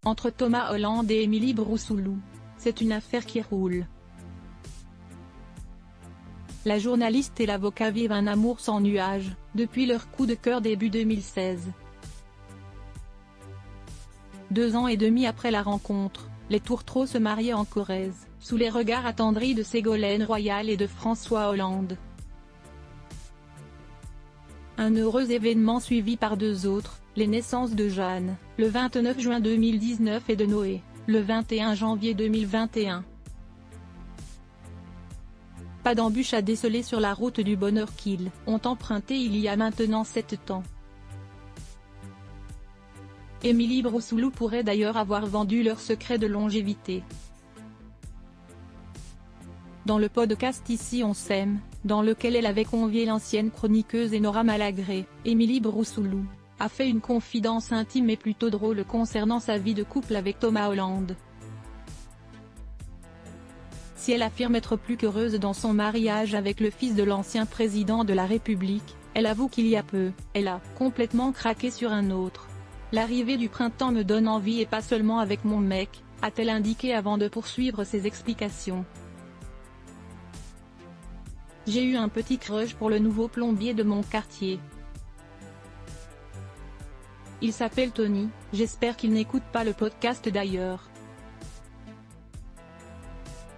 entre Thomas Hollande et Émilie Broussouloux. C'est une affaire qui roule. La journaliste et l'avocat vivent un amour sans nuages, depuis leur coup de cœur début 2016. 2 ans et demi après la rencontre, les tourtereaux se mariaient en Corrèze, sous les regards attendris de Ségolène Royal et de François Hollande. Un heureux événement suivi par 2 autres, les naissances de Jeanne, le 29 juin 2019 et de Noé, le 21 janvier 2021. Pas d'embûches à déceler sur la route du bonheur qu'ils ont emprunté il y a maintenant 7 ans. Émilie Broussouloux pourrait d'ailleurs avoir vendu leur secret de longévité. Dans le podcast Ici on s'aime, dans lequel elle avait convié l'ancienne chroniqueuse Enora Malagré, Émilie Broussouloux a fait une confidence intime et plutôt drôle concernant sa vie de couple avec Thomas Hollande. Si elle affirme être plus qu'heureuse dans son mariage avec le fils de l'ancien président de la République, elle avoue qu'il y a peu, elle a complètement craqué sur un autre. L'arrivée du printemps me donne envie et pas seulement avec mon mec, a-t-elle indiqué avant de poursuivre ses explications. J'ai eu un petit crush pour le nouveau plombier de mon quartier. Il s'appelle Tony, j'espère qu'il n'écoute pas le podcast d'ailleurs.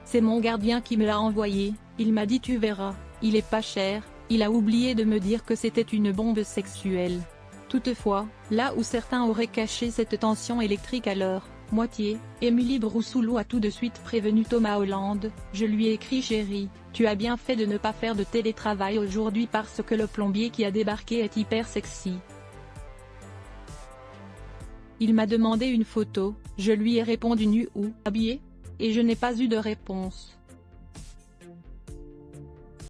C'est mon gardien qui me l'a envoyé, il m'a dit tu verras, il est pas cher, il a oublié de me dire que c'était une bombe sexuelle. Toutefois, là où certains auraient caché cette tension électrique à leur moitié, Émilie Broussouloux a tout de suite prévenu Thomas Hollande, je lui ai écrit chérie, tu as bien fait de ne pas faire de télétravail aujourd'hui parce que le plombier qui a débarqué est hyper sexy. Il m'a demandé une photo, je lui ai répondu nu ou habillé, et je n'ai pas eu de réponse.